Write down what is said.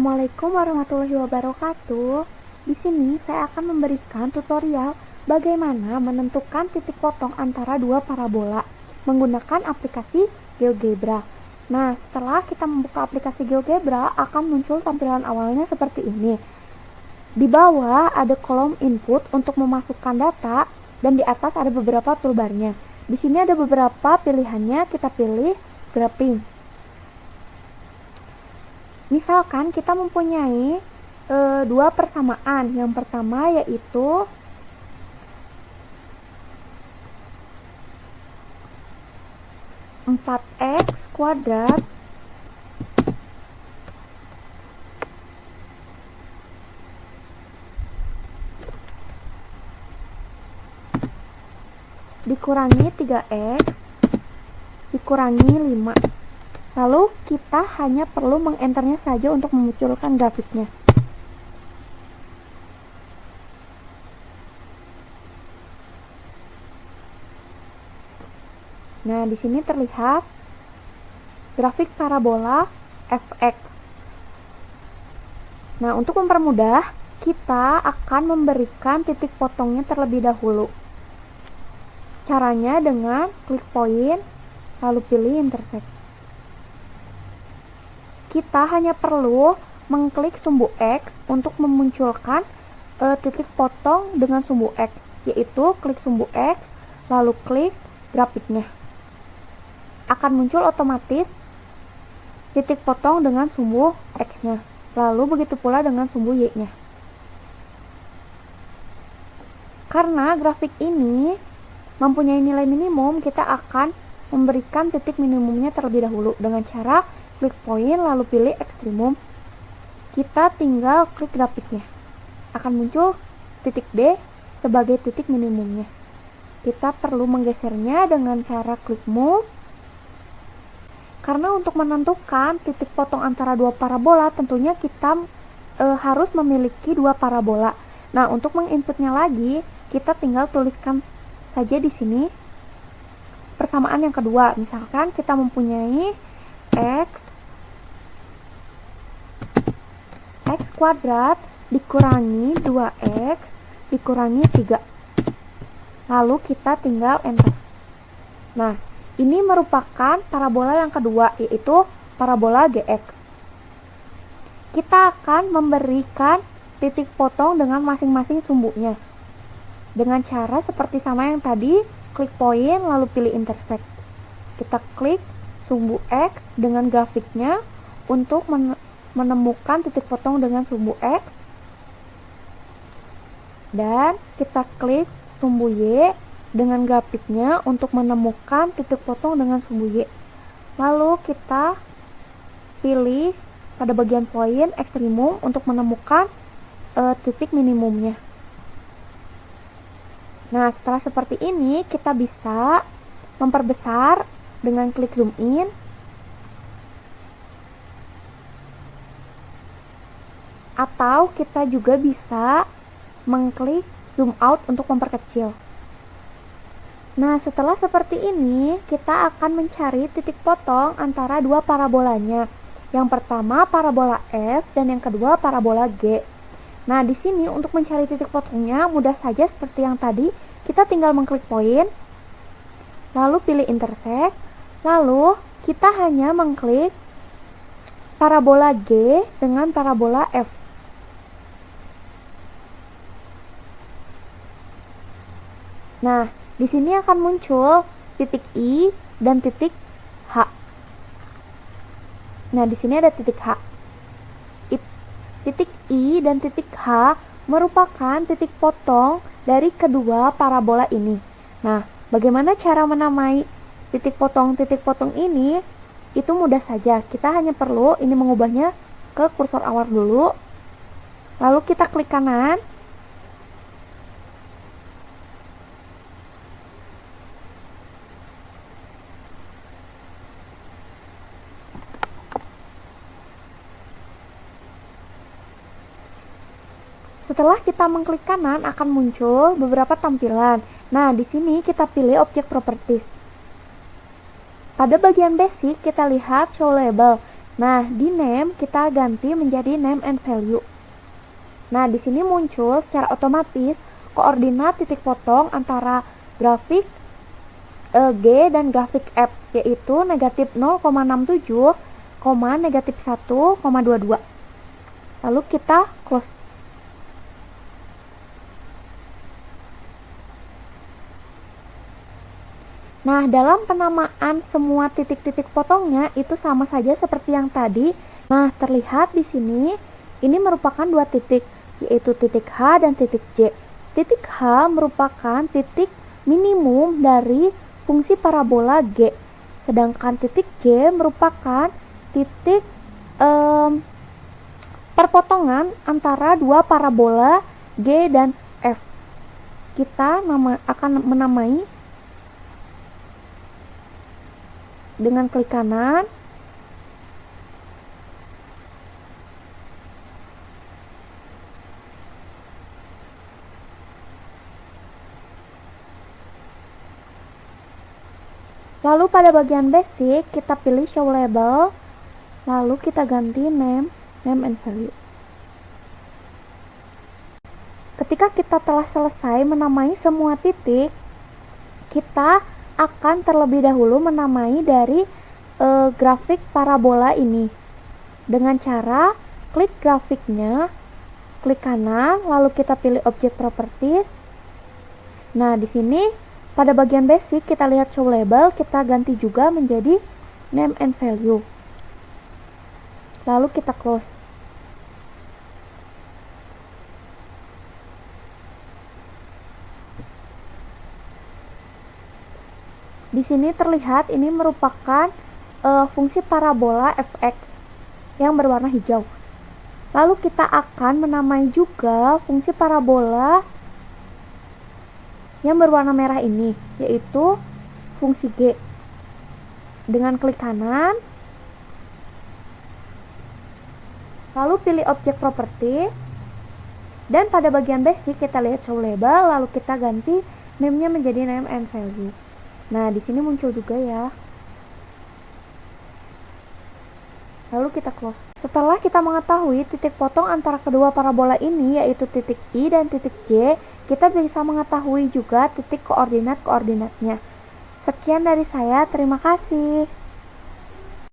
Assalamualaikum warahmatullahi wabarakatuh. Di sini saya akan memberikan tutorial bagaimana menentukan titik potong antara dua parabola menggunakan aplikasi GeoGebra. Nah, setelah kita membuka aplikasi GeoGebra, akan muncul tampilan awalnya seperti ini. Di bawah ada kolom input untuk memasukkan data dan di atas ada beberapa toolbarnya. Di sini ada beberapa pilihannya, kita pilih graphing. Misalkan kita mempunyai dua persamaan. Yang pertama yaitu empat x kuadrat dikurangi 3x dikurangi 5. Lalu kita hanya perlu mengenternya saja untuk memunculkan grafiknya. Nah, di sini terlihat grafik parabola fx. Nah, untuk mempermudah, kita akan memberikan titik potongnya terlebih dahulu. Caranya dengan klik poin, lalu pilih intersect. Kita hanya perlu mengklik sumbu X untuk memunculkan titik potong dengan sumbu X, yaitu klik sumbu X, lalu klik grafiknya. Akan muncul otomatis titik potong dengan sumbu X-nya. Lalu begitu pula dengan sumbu Y-nya. Karena grafik ini mempunyai nilai minimum, kita akan memberikan titik minimumnya terlebih dahulu dengan cara klik poin lalu pilih ekstrimum. Kita tinggal klik grafiknya. Akan muncul titik D sebagai titik minimumnya. Kita perlu menggesernya dengan cara klik move. Karena untuk menentukan titik potong antara dua parabola, tentunya kita harus memiliki dua parabola. Nah, untuk menginputnya lagi, kita tinggal tuliskan saja di sini persamaan yang kedua. Misalkan kita mempunyai x kuadrat dikurangi 2x dikurangi 3. Lalu kita tinggal enter. Nah, ini merupakan parabola yang kedua, yaitu parabola GX. Kita akan memberikan titik potong dengan masing-masing sumbunya. Dengan cara seperti sama yang tadi, klik poin lalu pilih intersect. Kita klik sumbu X dengan grafiknya untuk menemukan titik potong dengan sumbu X, dan kita klik sumbu Y dengan grafiknya untuk menemukan titik potong dengan sumbu Y. Lalu kita pilih pada bagian poin ekstrimum untuk menemukan titik minimumnya. Nah, setelah seperti ini, kita bisa memperbesar dengan klik zoom in, atau kita juga bisa mengklik zoom out untuk memperkecil. Nah, setelah seperti ini, kita akan mencari titik potong antara dua parabolanya. Yang pertama parabola F dan yang kedua parabola G. Nah, di sini untuk mencari titik potongnya mudah saja seperti yang tadi. Kita tinggal mengklik poin, lalu pilih intersect, lalu kita hanya mengklik parabola G dengan parabola F. Nah, di sini akan muncul titik I dan titik H. Nah, di sini ada titik H. Titik I dan titik H merupakan titik potong dari kedua parabola ini. Nah, bagaimana cara menamai titik potong ini? Itu mudah saja. Kita hanya perlu ini mengubahnya ke kursor awal dulu. Lalu kita klik kanan. Setelah kita mengklik kanan, akan muncul beberapa tampilan. Nah, di sini kita pilih object properties. Pada bagian basic, kita lihat show label. Nah, di name kita ganti menjadi name and value. Nah, di sini muncul secara otomatis koordinat titik potong antara grafik G dan grafik F, yaitu negatif 0,67, negatif 1,22. Lalu kita close. Nah, dalam penamaan semua titik-titik potongnya itu sama saja seperti yang tadi. Nah, terlihat di sini ini merupakan dua titik, yaitu titik H dan titik J. Titik H merupakan titik minimum dari fungsi parabola G, sedangkan titik J merupakan titik perpotongan antara dua parabola G dan F. Kita akan menamai dengan klik kanan. Lalu pada bagian basic kita pilih show label, lalu kita ganti name and value. Ketika kita telah selesai menamai semua titik, kita akan terlebih dahulu menamai dari grafik parabola ini dengan cara klik grafiknya, klik kanan, lalu kita pilih object properties. Nah, di sini pada bagian basic kita lihat show label, kita ganti juga menjadi name and value. Lalu kita close. Di sini terlihat ini merupakan fungsi parabola fx yang berwarna hijau. Lalu kita akan menamai juga fungsi parabola yang berwarna merah ini, yaitu fungsi G. Dengan klik kanan, lalu pilih object properties, dan pada bagian basic kita lihat show label, lalu kita ganti name-nya menjadi name and value. Nah, di sini muncul juga ya. Lalu kita close. Setelah kita mengetahui titik potong antara kedua parabola ini, yaitu titik I dan titik J, kita bisa mengetahui juga titik koordinat-koordinatnya. Sekian dari saya, terima kasih.